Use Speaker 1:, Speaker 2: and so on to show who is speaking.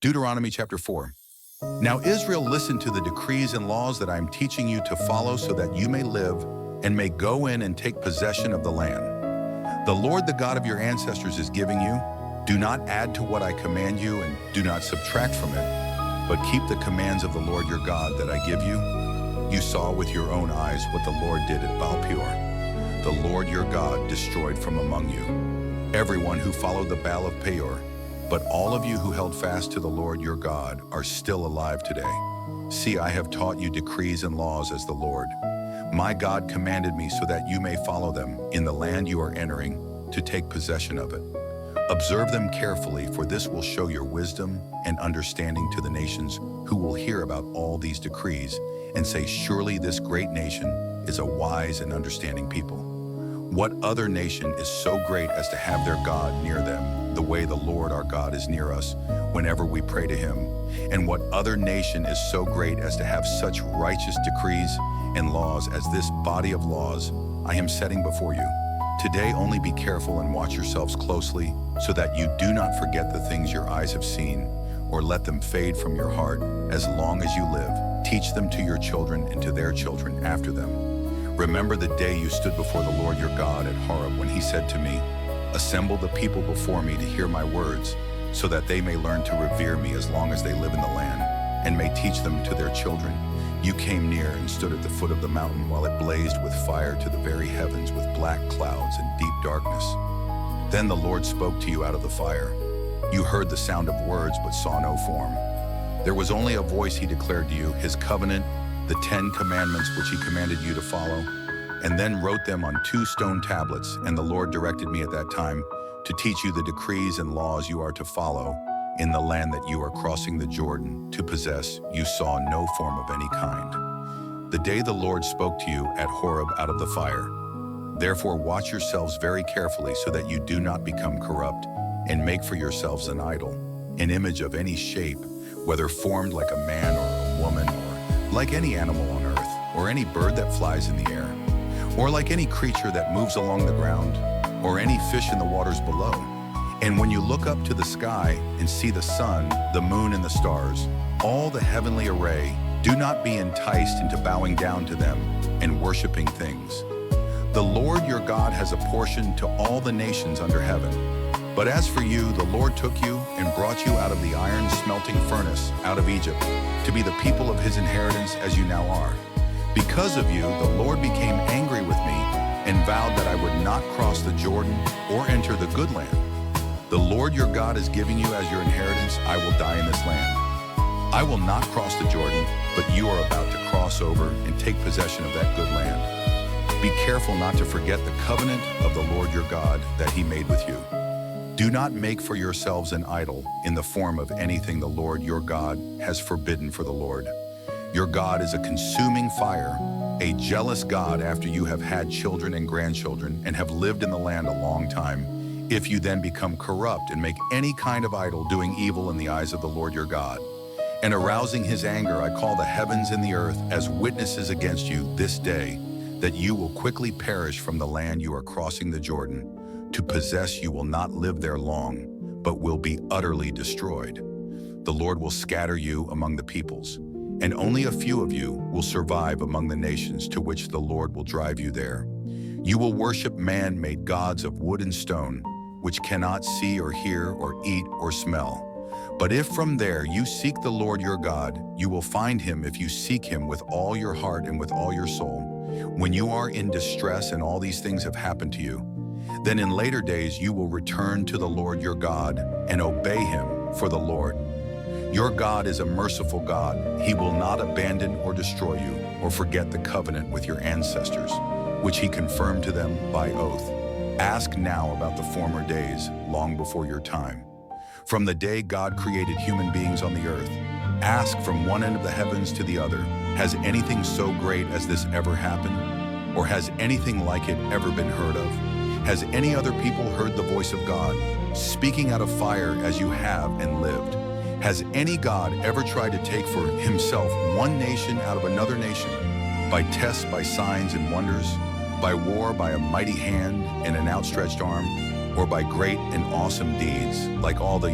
Speaker 1: Deuteronomy chapter 4. Now Israel, listen to the decrees and laws that I am teaching you to follow so that you may live and may go in and take possession of the land. The Lord, the God of your ancestors, is giving you. Do not add to what I command you and do not subtract from it, but keep the commands of the Lord your God that I give you. You saw with your own eyes what the Lord did at Baal-peor. The Lord your God destroyed from among you everyone who followed the Baal of Peor. But all of you who held fast to the Lord your God are still alive today. See, I have taught you decrees and laws as the Lord my God commanded me so that you may follow them in the land you are entering to take possession of it. Observe them carefully, for this will show your wisdom and understanding to the nations who will hear about all these decrees and say, surely this great nation is a wise and understanding people. What other nation is so great as to have their God near them, the way the Lord our God is near us whenever we pray to him? And what other nation is so great as to have such righteous decrees and laws as this body of laws I am setting before you? Today only be careful and watch yourselves closely, so that you do not forget the things your eyes have seen, or let them fade from your heart as long as you live. Teach them to your children and to their children after them. Remember the day you stood before the Lord your God at Horeb, when he said to me, assemble the people before me to hear my words, so that they may learn to revere me as long as they live in the land, and may teach them to their children. You came near and stood at the foot of the mountain while it blazed with fire to the very heavens with black clouds and deep darkness. Then the Lord spoke to you out of the fire. You heard the sound of words but saw no form. There was only a voice. He declared to you his covenant, the 10 commandments which he commanded you to follow, and then wrote them on 2 stone tablets. And the Lord directed me at that time to teach you the decrees and laws you are to follow in the land that you are crossing the Jordan to possess. You saw no form of any kind the day the Lord spoke to you at Horeb out of the fire. Therefore watch yourselves very carefully, so that you do not become corrupt and make for yourselves an idol, an image of any shape, whether formed like a man or a woman, or like any animal on earth, or any bird that flies in the air, or like any creature that moves along the ground, or any fish in the waters below. And when you look up to the sky and see the sun, the moon, and the stars, all the heavenly array, do not be enticed into bowing down to them and worshiping things. The Lord your God has apportioned to all the nations under heaven. But as for you, the Lord took you and brought you out of the iron smelting furnace, out of Egypt, to be the people of his inheritance as you now are. Because of you, the Lord became angry with me and vowed that I would not cross the Jordan or enter the good land. The Lord your God is giving you as your inheritance. I will die in this land. I will not cross the Jordan, but you are about to cross over and take possession of that good land. Be careful not to forget the covenant of the Lord your God that he made with you. Do not make for yourselves an idol in the form of anything the Lord your God has forbidden, for the Lord your God is a consuming fire, a jealous God after you have had children and grandchildren and have lived in the land a long time. If you then become corrupt and make any kind of idol, doing evil in the eyes of the Lord your God, and arousing his anger, I call the heavens and the earth as witnesses against you this day, that you will quickly perish from the land you are crossing the Jordan to possess. You will not live there long, but will be utterly destroyed. The Lord will scatter you among the peoples, and only a few of you will survive among the nations to which the Lord will drive you there. You will worship man-made gods of wood and stone, which cannot see or hear or eat or smell. But if from there you seek the Lord your God, you will find him if you seek him with all your heart and with all your soul. When you are in distress and all these things have happened to you, then in later days you will return to the Lord your God and obey him, for the Lord your God is a merciful God. He will not abandon or destroy you or forget the covenant with your ancestors, which he confirmed to them by oath. Ask now about the former days, long before your time. From the day God created human beings on the earth, ask from one end of the heavens to the other, has anything so great as this ever happened? Or has anything like it ever been heard of? Has any other people heard the voice of God, speaking out of fire as you have and lived? Has any God ever tried to take for himself one nation out of another nation, by tests, by signs and wonders, by war, by a mighty hand and an outstretched arm, or by great and awesome deeds, like all the